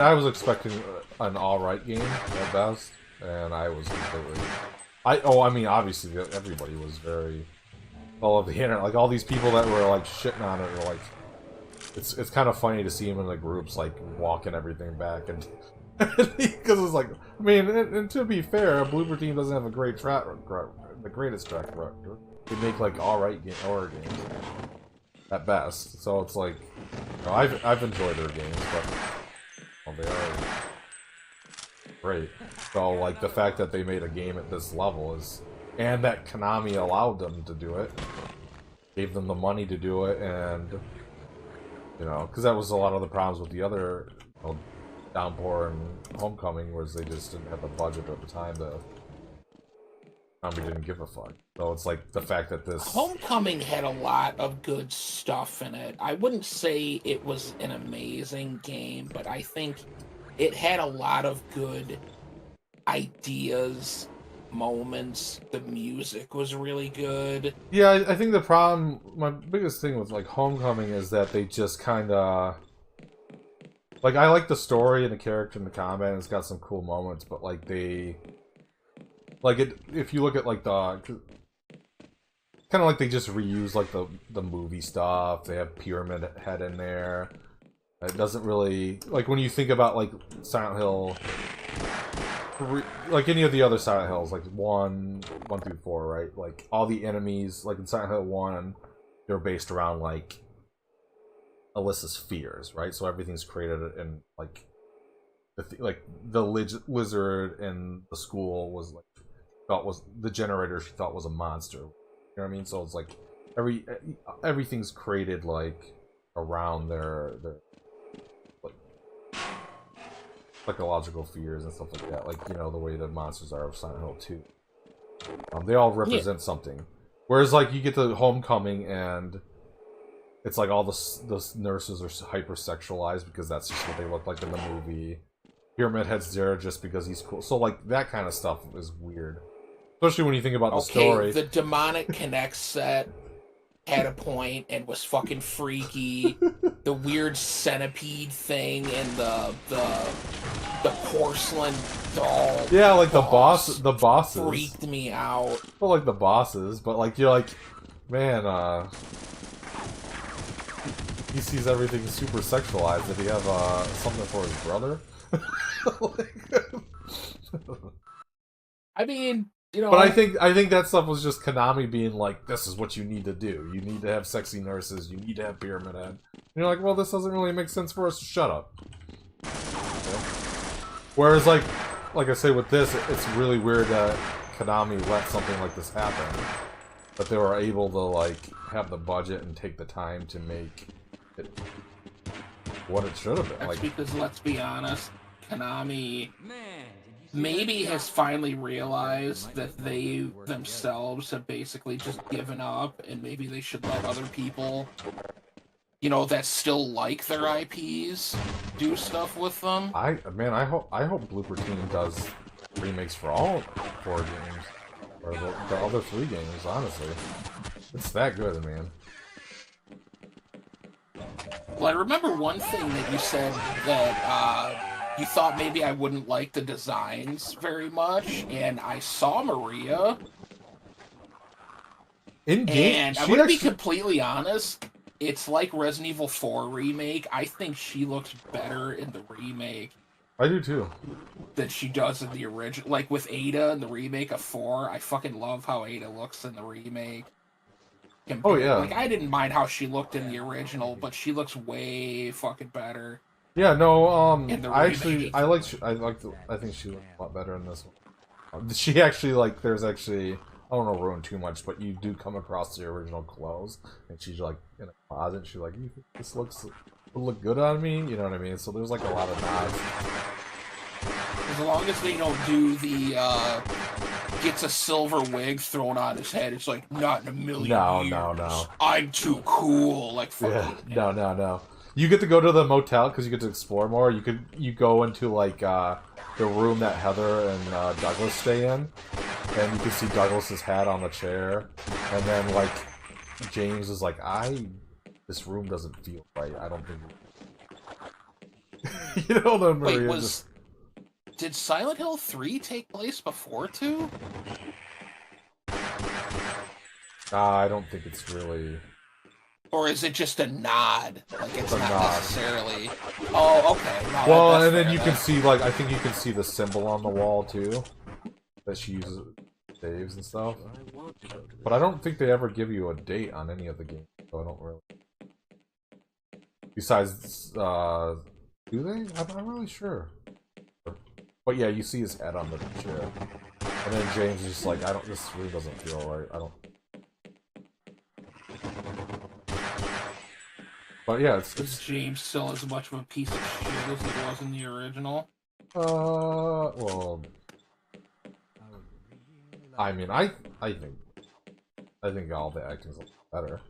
I was expecting an alright game at best, and I was completely... I mean, obviously, everybody was very... all of the internet, like, all these people that were, like, shitting on it were, like... It's kind of funny to see them in the groups, like, walking everything back, and... because it's like... I mean, and to be fair, Blooper Team doesn't have a great track record, the greatest track record. They make, like, alright horror games. At best. So it's like... You know, I've enjoyed their games, but... Well, they are... great. So, like, the fact that they made a game at this level is... And that Konami allowed them to do it. Gave them the money to do it, and... You know, because that was a lot of the problems with the other... You know, Downpour and Homecoming, was they just didn't have the budget at the time to... Konami didn't give a fuck. So it's like, the fact that this... Homecoming had a lot of good stuff in it. I wouldn't say it was an amazing game, but I think it had a lot of good ideas, moments. The music was really good. Yeah, I think the problem, my biggest thing with like Homecoming is that they just kind of, like, I like the story and the character and the combat, and it's got some cool moments, but like they, like it, if you look at like the, kind of like they just reuse like the movie stuff. They have Pyramid Head in there. It doesn't really, like, when you think about like Silent Hill, like any of the other Silent Hills, like 1 through 4, right? Like all the enemies, like in Silent Hill 1, they're based around like Alyssa's fears, right? So everything's created in like the lizard in the school was like thought was the generator she thought was a monster. You know what I mean? So it's like everything's created like around their like psychological fears and stuff like that. Like, you know, the way the monsters are of Silent Hill 2. They all represent something. Whereas like you get to Homecoming and it's like all the nurses are hyper-sexualized because that's just what they look like in the movie. Pyramid Head's there just because he's cool. So like that kind of stuff is weird. Especially when you think about the story. The Demonic Connect set had a point and was fucking freaky. The weird centipede thing and the porcelain doll. Yeah, like the bosses freaked me out. Well, like the bosses, but like you're like, man, he sees everything super sexualized. Did he have something for his brother? I mean, you know, but I think that stuff was just Konami being like, this is what you need to do. You need to have sexy nurses. You need to have Pyramid Head. And you're like, well, this doesn't really make sense for us to shut up. Okay. Whereas, like I say with this, it's really weird that Konami let something like this happen. But they were able to, like, have the budget and take the time to make it what it should have been. That's like, because, let's be honest, Konami maybe has finally realized that they themselves have basically just given up, and maybe they should let other people, you know, that still like their IPs do stuff with them. I hope Blooper Team does remakes for all 4 games, or the other 3 games. Honestly, it's that good, man. Well, I remember one thing that you said that you thought maybe I wouldn't like the designs very much, and I saw Maria. In game, and I'm gonna be completely honest. It's like Resident Evil 4 remake. I think she looks better in the remake. I do too. Than she does in the original. Like with Ada in the remake of 4, I fucking love how Ada looks in the remake. Oh yeah. Like, I didn't mind how she looked in the original, but she looks way fucking better. Yeah, no, I think she looks a lot better in this one. She actually, like, there's actually, I don't want to ruin too much, but you do come across the original clothes, and she's, like, in a closet, and she's like, you think this would look good on me? You know what I mean? So there's, like, a lot of nods. As long as they don't do the, gets a silver wig thrown on his head, it's like, not in a million years. No. I'm too cool, like, fucking... Yeah, no. You get to go to the motel because you get to explore more. You go into like the room that Heather and Douglas stay in, and you can see Douglas's hat on the chair. And then like James is like, this room doesn't feel right. I don't think. You know, the Wait, Maria just... Did Silent Hill 3 take place before 2? I don't think it's really... Or is it just a nod? Like, it's not nod. Necessarily... Oh, okay. No, well, and then you can see, like, I think you can see the symbol on the wall, too. That she uses saves and stuff. But I don't think they ever give you a date on any of the games, so I don't really... Besides, do they? I'm not really sure. But yeah, you see his head on the chair. And then James is just like, this really doesn't feel right. I don't... But yeah, Is James still as much of a piece of shit as he was in the original? Well... I mean, I think all the acting's a lot better.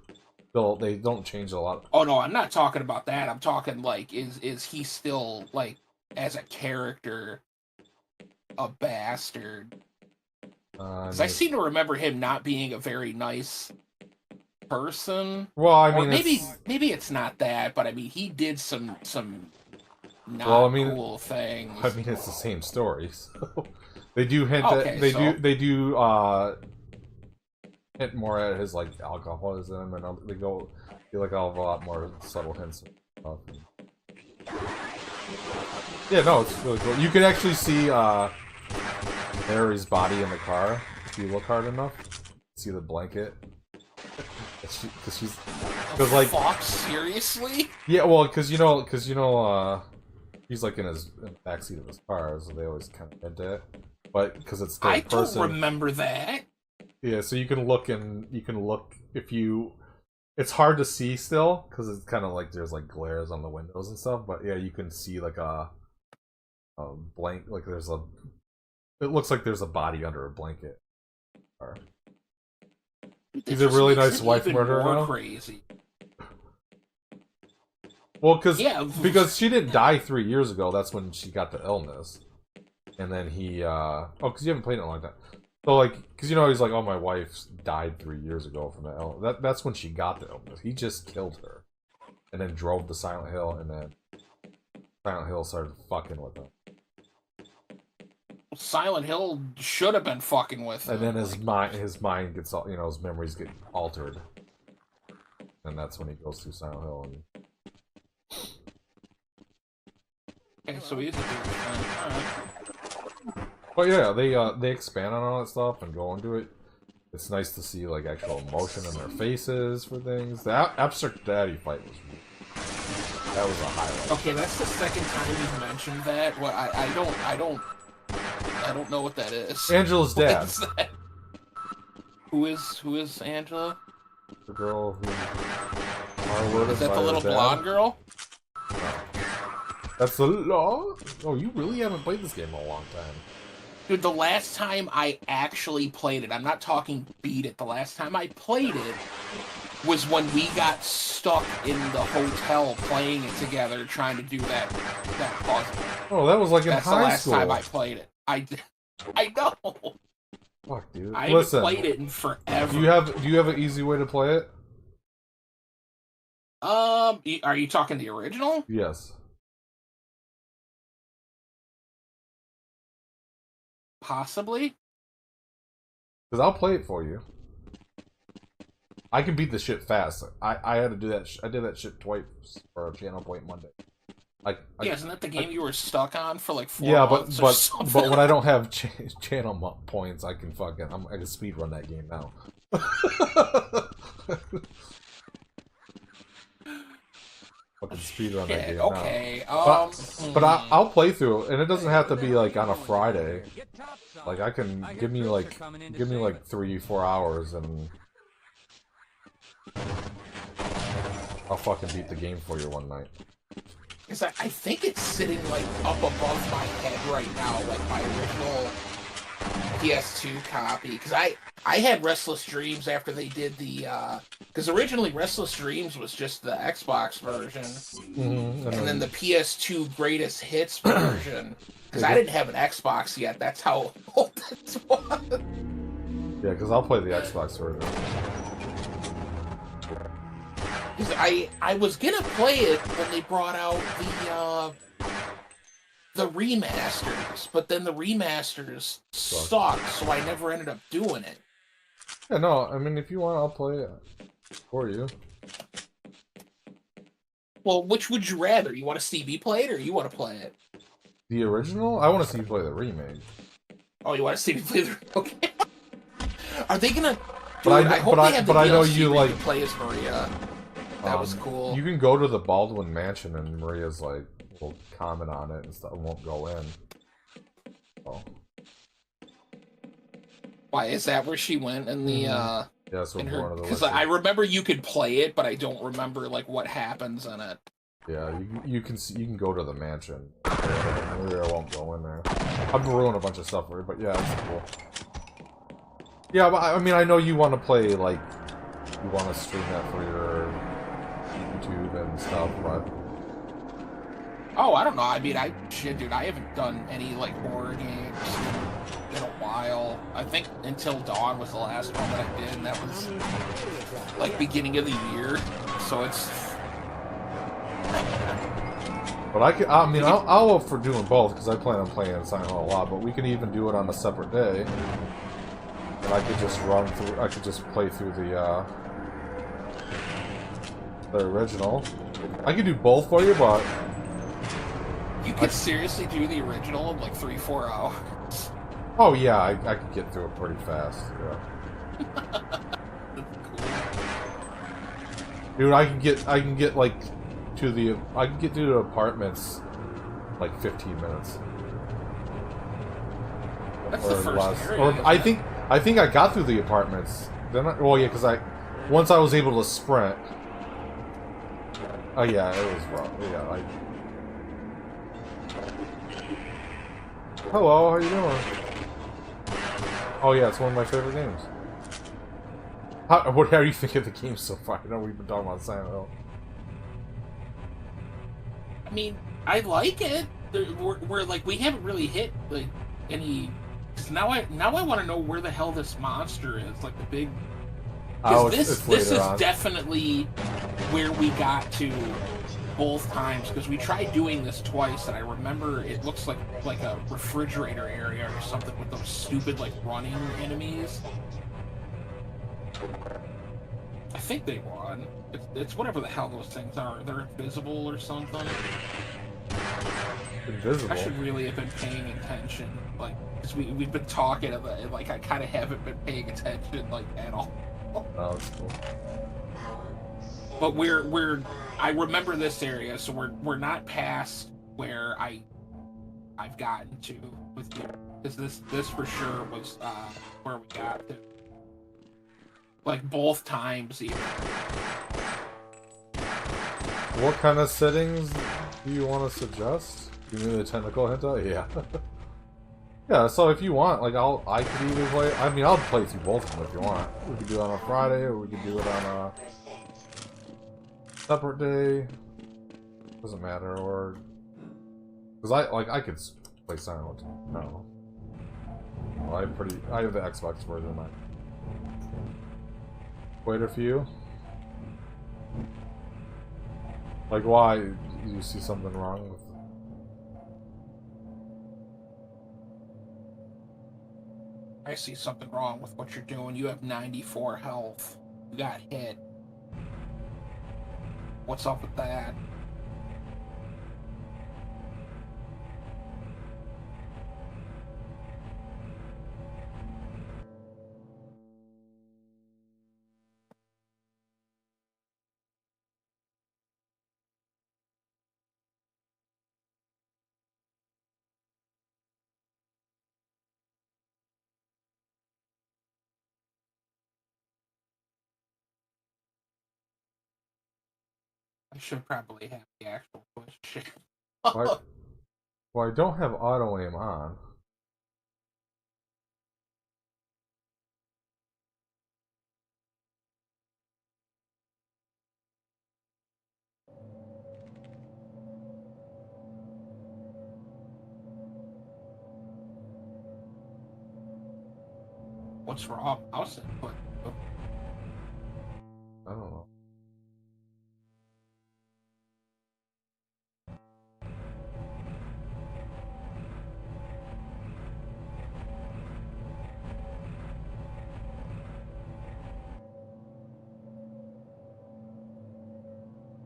Still, they don't change a lot. Oh no, I'm not talking about that. I'm talking like, is he still like, as a character, a bastard? Because I seem to remember him not being a very nice person. Well, I mean, maybe it's not that, but I mean, he did some not cool things. I mean, it's the same story. So they do hint at they do hint more at his like alcoholism, and they go like a lot more subtle hints and stuff. Yeah, no, it's really cool. You can actually see Mary's body in the car if you look hard enough. See the blanket. Because like, fuck, seriously? Yeah, well, because you know, he's like in the backseat of his car, so they always kind of hint at it. But because it's the person. I don't remember that. Yeah, so you can look if you. It's hard to see still because it's kind of like there's like glares on the windows and stuff. But yeah, you can see like a blank, like there's a. It looks like there's a body under a blanket. He's a really nice wife murderer now. Crazy. Well, because she didn't die 3 years ago. That's when she got the illness, and then he. Because you haven't played it in a long time. So like, because he's like, oh, my wife died 3 years ago from the illness. That's when she got the illness. He just killed her, and then drove to Silent Hill, and then Silent Hill started fucking with him. Silent Hill should have been fucking with him. And then his mind gets all, his memories get altered, and that's when he goes through Silent Hill. Okay, so he's a dude. But yeah, they expand on all that stuff and go into it. It's nice to see like actual emotion in their faces for things. The abstract daddy fight was that was a highlight. Okay, that's the second time you've mentioned that. Well, I don't know what that is. Angela's dad. What is that? Who is Angela? The girl who. Is that the little blonde girl? No. That's the law. Oh, you really haven't played this game in a long time. Dude, the last time I actually played it, I'm not talking beat it, the last time I played it was when we got stuck in the hotel playing it together, trying to do that puzzle. Oh, that was like in high school. That's the last time I played it. I know. Fuck, dude. I haven't played it in forever. Do you have an easy way to play it? Are you talking the original? Yes. Possibly. Because I'll play it for you. I can beat the shit fast. I had to do that. I did that shit twice for a Channel Point Monday. Yeah, isn't that the game you were stuck on for like 4 months but or something? when I don't have channel points, I can I can speedrun that game now. Fucking speedrun that game okay. now. But I'll play through it, and it doesn't have to be like on a Friday. Like I can give me like 3-4 hours, and I'll fucking beat the game for you one night. Because I think it's sitting, like, up above my head right now, like my original PS2 copy. Because I had Restless Dreams after they did the, because originally Restless Dreams was just the Xbox version. Mm-hmm. And then the PS2 Greatest Hits version. Because I didn't have an Xbox yet, that's how old this was. Yeah, because I'll play the Xbox version. I was gonna play it when they brought out the remasters, but then the remasters sucked, so I never ended up doing it. Yeah, no, I mean, if you want, I'll play it for you. Well, which would you rather? You want to see me play it, or you want to play it? The original? I want to see you play the remake. Oh, you want to see me play the... Okay. Are they gonna... But Dude, I hope they have the I know DLC you where like play as Maria. That was cool. You can go to the Baldwin Mansion and Maria's like will comment on it and stuff. Won't go in. Oh. Why is that where she went in the? Yeah, so in her, one of the. Because I remember you could play it, but I don't remember like what happens in it. Yeah, you can go to the mansion. Maria won't go in there. I've ruined a bunch of stuff for her, but yeah, it's cool. Yeah, but I mean, I know you want to play like you want to stream that for your YouTube and stuff, but oh, I don't know. I mean, shit, dude, I haven't done any like horror games in a while. I think Until Dawn was the last one that I did, and that was like beginning of the year. So it's. But I mean, I'll up for doing both because I plan on playing Silent Hill a lot. But we can even do it on a separate day, and I could just run through. I could just play through the original. I could do both for you, but You could seriously do the original in like 3-4 hours. Oh yeah, I could get through it pretty fast. Yeah. Dude, I can get like I can get to the apartments like 15 minutes. That's the first area. Or I think I got through the apartments. Then well yeah, because once I was able to sprint. Oh yeah, it was rough. Yeah, Hello, how you doing? Oh yeah, it's one of my favorite games. What are you thinking of the game so far? I know we've been talking about Silent Hill. I mean, I like it. We're like we haven't really hit like any. Cause now I want to know where the hell this monster is. Like the big. Because this is definitely where we got to both times. Because we tried doing this twice, and I remember it looks like a refrigerator area or something with those stupid like running enemies. I think they run. It's whatever the hell those things are. They're invisible or something. Invisible? I should really have been paying attention. Like, because we've been talking about it. Like, I kind of haven't been paying attention, like, at all. Oh, that's cool. But I remember this area, so we're not past where I've gotten to with you. Because this for sure was where we got to. Like, both times, even. What kind of settings do you want to suggest? Give me the technical hint out? Yeah. Yeah, so if you want, like, I could either play... I mean, I'll play through both of them if you want. We could do it on a Friday, or we could do it on a separate day. Doesn't matter, or... Because I could play Silent. No. Well, I have the Xbox version of mine. Wait a few. Like, why? Do you see something wrong with... I see something wrong with what you're doing. You have 94 health. You got hit. What's up with that? I should probably have the actual question. Well, I don't have auto aim on. What's wrong? Mouse input. I don't know.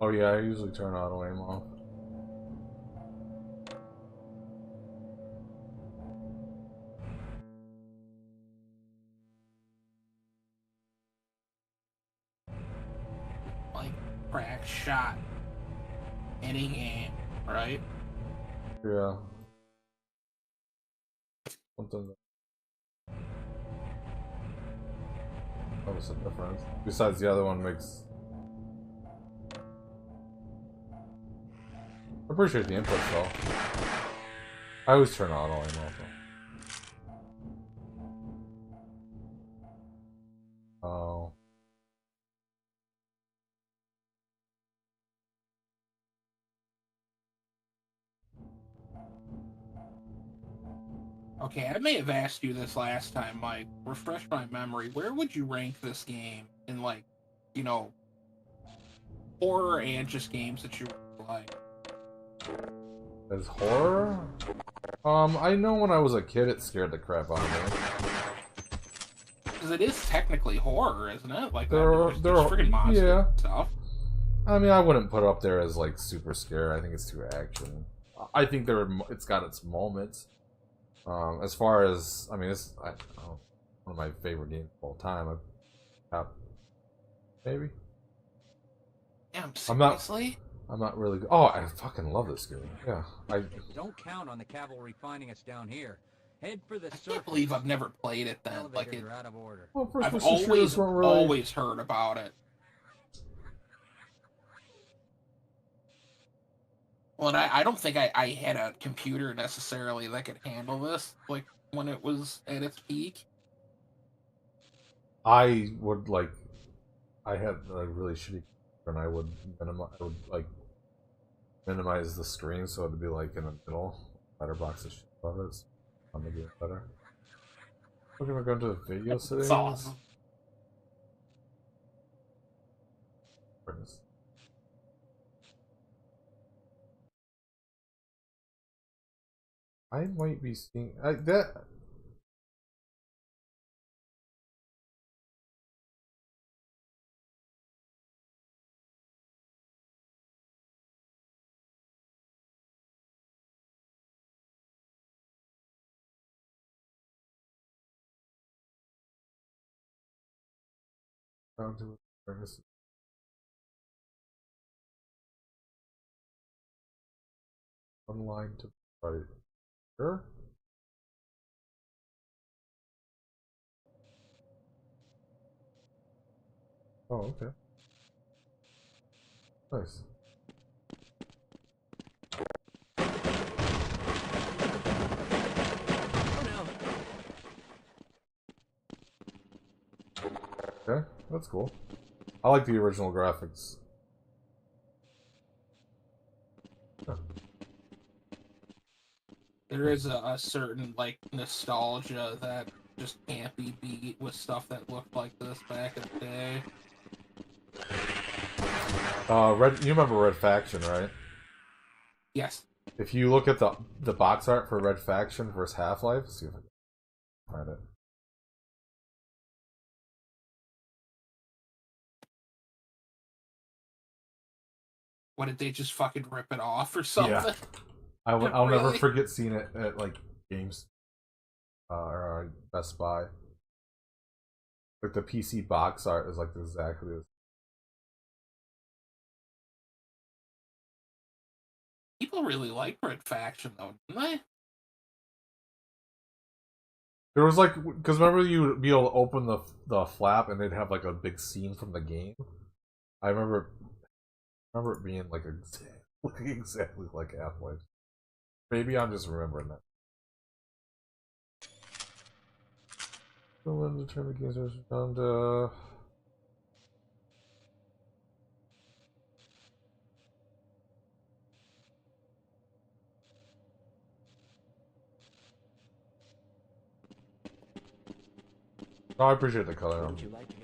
Oh yeah, I usually turn auto aim off. Like, crack shot. Any game, right? Yeah. Something that notice a difference. Besides the other one makes. I appreciate the input though. I always turn auto aim off though. Oh. Okay, I may have asked you this last time, Mike. Refresh my memory. Where would you rank this game in, like, you know, horror and just games that you like? As horror? I know when I was a kid it scared the crap out of me. Because it is technically horror, isn't it? Like, There's freaking monsters yeah. and stuff. I mean, I wouldn't put it up there as like super scary. I think it's too action. I think it's got its moments. As far as I mean, it's one of my favorite games of all time. Maybe. Damn, seriously? I'm not really. Oh, I fucking love this game. Yeah, Don't count on the cavalry finding us down here. Head for the surface. I can't believe I've never played it then. Like, Elevators are out of order. Well, I've always heard about it. Well, and I don't think I had a computer necessarily that could handle this, like, when it was at its peak. I would like. I had a really shitty, and I would minimize the screen so it'd be like in the middle, better box of shit above it. So I'm gonna get better. We're gonna go into the video settings. Awesome. I might be seeing that. Down to one line to right. Sure. Oh, okay. Nice. Okay, that's cool. I like the original graphics. Huh. There is a certain, like, nostalgia that just can't be beat with stuff that looked like this back in the day. You remember Red Faction, right? Yes. If you look at the box art for Red Faction versus Half-Life, see if I can find it. What, did they just fucking rip it off or something? Yeah. I'll Really? never forget seeing it at like games or Best Buy. Like the PC box art is like exactly this. People really like Red Faction, though, didn't they? There was like, because remember you'd be able to open the flap and they'd have like a big scene from the game. I remember it being like looking exactly like Half-Life. Maybe I'm just remembering that. So when to turn the games down to. Oh, I appreciate the color. Would you like to get...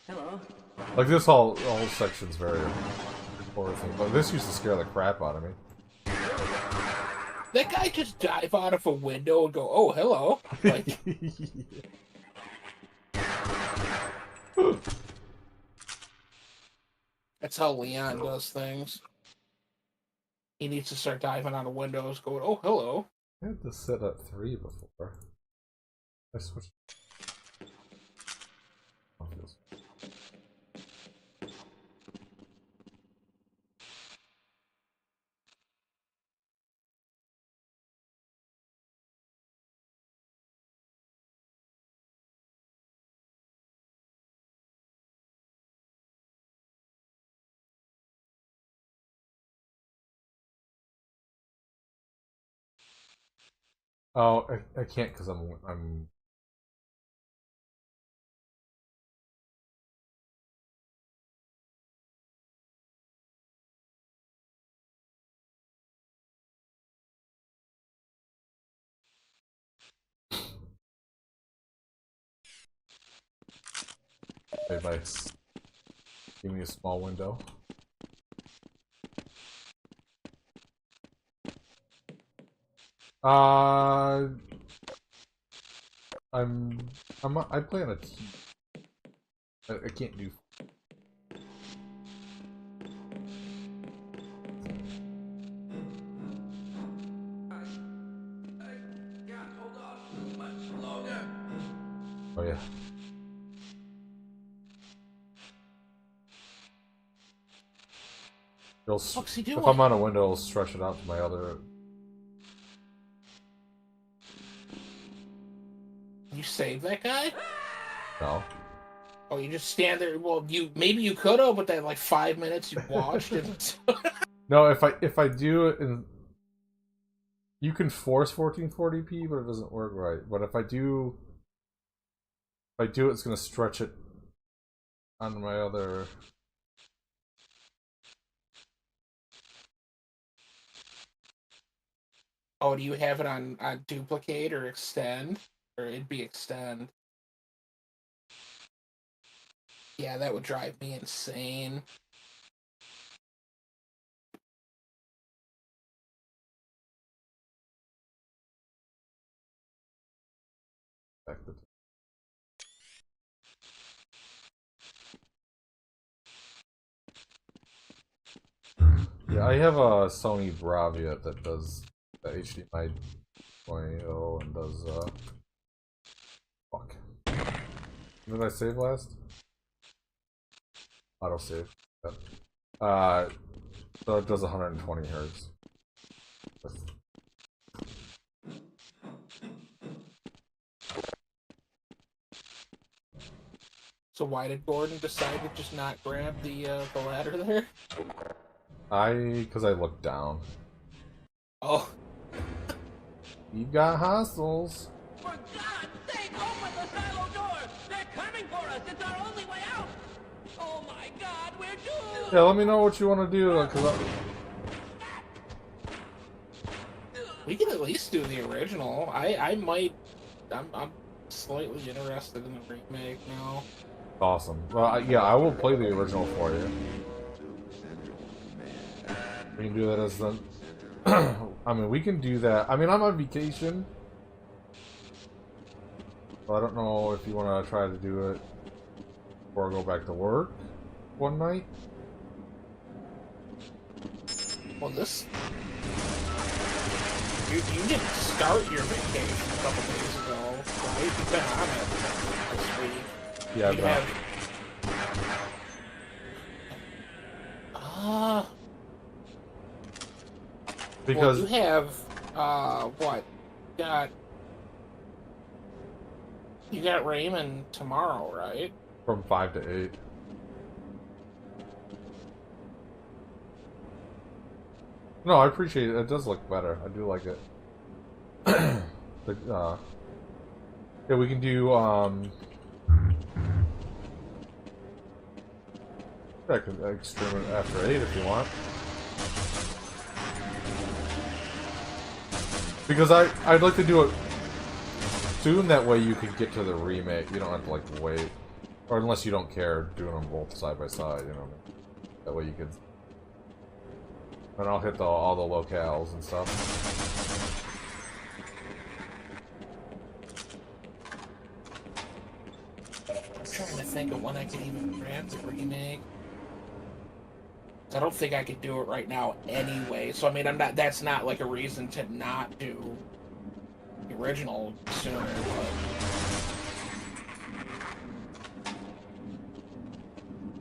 Hello. Like this whole section's very horror thing, but this used to scare the crap out of me. That guy just dive out of a window and go, "Oh, hello!" Like, That's how Leon does things. He needs to start diving out of windows, going, "Oh, hello." I had this set at 3 before. I switched. Oh, feels- Oh, I can't because I'm. Hey, give me a small window. Uh, I play on a team. I can't do. I can't hold on much longer. Oh yeah. What's he If doing? I'm on a window, it'll stretch it out to my other. You save that guy? No. Oh, you just stand there. Well, maybe you could have, but that like 5 minutes you watched it. No, if I do it in, you can force 1440p, but it doesn't work right. But if I do it, it's gonna stretch it on my other. Oh, do you have it on duplicate or extend? Or it'd be extend. Yeah, that would drive me insane. Yeah, I have a Sony Bravia that does the HDMI 2.0 and does fuck. Did I save last? Auto save. Yep. So it does 120 hertz. So why did Gordon decide to just not grab the ladder there? Because I looked down. Oh, You've got hostiles. For God's sake, open the silo door! They're coming for us! It's our only way out! Oh my God, we're doomed! Yeah, let me know what you want to do. we can at least do the original. I might. I'm slightly interested in the remake now. Awesome. Well, yeah, I will play the original for you. We can do that as the. I mean, we can do that. I mean, I'm on vacation. So I don't know if you want to try to do it before I go back to work one night. Well, this. You didn't start your vacation a couple days ago, right? You've been on it this week. Yeah, You but have. because Well, you have, what? You got Raymond tomorrow, right? from 5 to 8. No, I appreciate it. It does look better. I do like it. Yeah, we can do, I can experiment after 8 if you want. Because I'd like to do it soon, that way you can get to the remake. You don't have to, like, wait. Or unless you don't care, doing them both side by side, you know. That way you could... And I'll hit all the locales and stuff. I'm trying to think of when I could even grab the remake. I don't think I could do it right now anyway. So I mean, I'm not. That's not like a reason to not do the original sooner.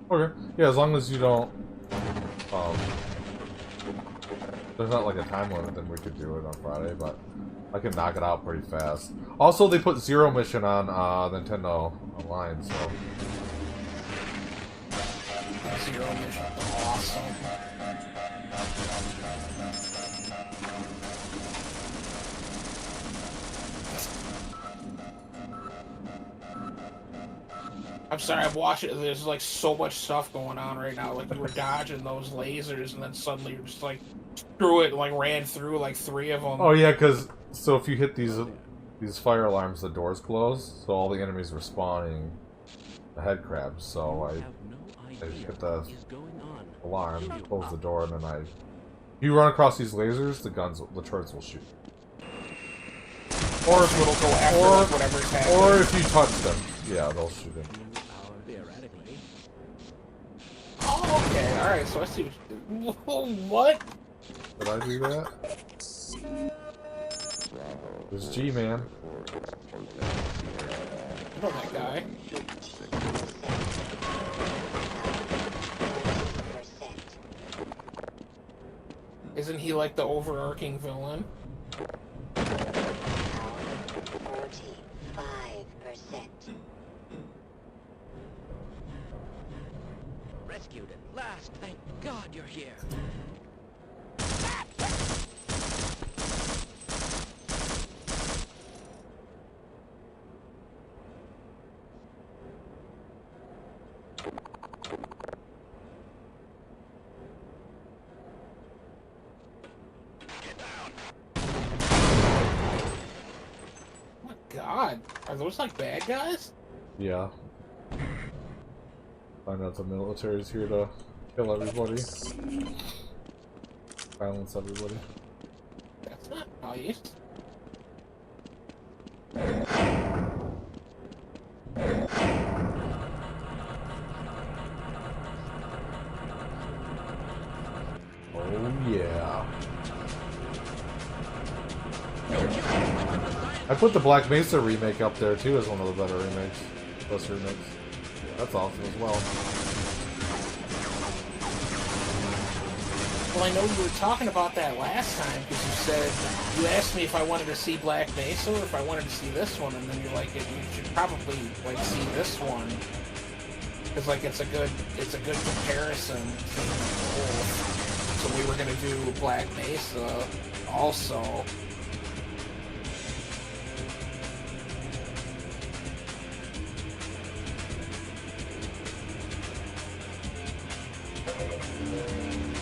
But... Okay. Yeah, as long as you don't. There's not like a time limit, then we could do it on Friday, but I can knock it out pretty fast. Also, they put Zero Mission on Nintendo Online, so. Zero Mission, awesome. I'm sorry, I'm watching. There's like so much stuff going on right now. Like you were dodging those lasers, and then suddenly you're just like, screw it, and like ran through like 3 of them. Oh yeah, because so if you hit these fire alarms, the doors close, so all the enemies were spawning the head crabs. So I hit the alarm, close the door, and then if you run across these lasers, the turrets will shoot. Or if it'll go after like, whatever's happening. Or if you touch them, yeah, they'll shoot in. Oh, okay, alright, so I see what you did. What? Did I do that? There's G-Man. I know that guy. Isn't he like the overarching villain? 45%. Rescued at last. Thank God you're here. Oh my God, are those like bad guys? Yeah. Find out the military's here to kill everybody. Silence everybody. That's not nice. Oh yeah. I put the Black Mesa remake up there too as one of the better remakes. Best remakes. That's awesome as well. Well, I know you were talking about that last time because you asked me if I wanted to see Black Mesa or if I wanted to see this one, and then you're like, you should probably like see this one because like it's a good comparison to both. So we were gonna do Black Mesa also.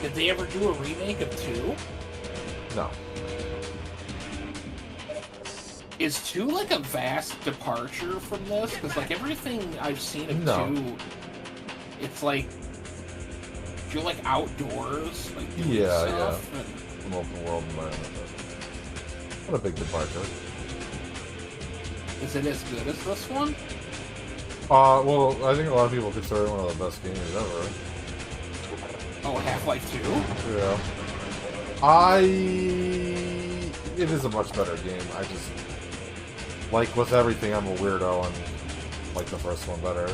Did they ever do a remake of 2? No. Is 2 like a vast departure from this? Because like everything I've seen of 2, it's like you're like outdoors, like doing stuff. Yeah. An open world environment. What a big departure. Is it as good as this one? Well, I think a lot of people consider it one of the best games ever. Oh, Half-Life 2? Yeah. It is a much better game. I just... Like, with everything, I'm a weirdo and like the first one better.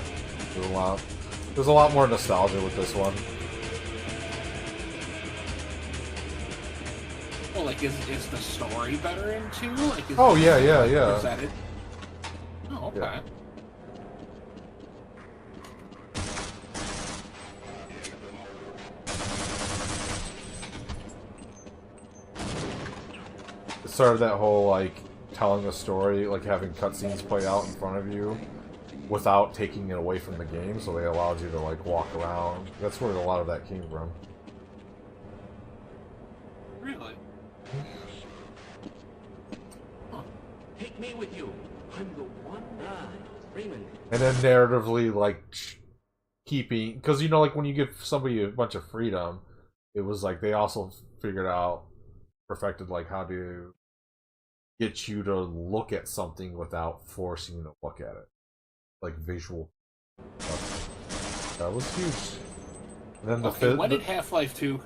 There's a lot more nostalgia with this one. Well, like, is the story better in 2? Like, Oh, yeah. Is that it? Oh, okay. Yeah. It started that whole, like, telling a story, like having cutscenes play out in front of you without taking it away from the game, so they allowed you to, like, walk around. That's where a lot of that came from. Really? Take me with you. I'm the one guy dreaming. And then narratively, like, keeping... Because, you know, like, when you give somebody a bunch of freedom, it was like they also figured out, perfected, like, how to get you to look at something without forcing you to look at it. Like, visual. That was huge. And then the Okay, fifth. when did Half-Life 2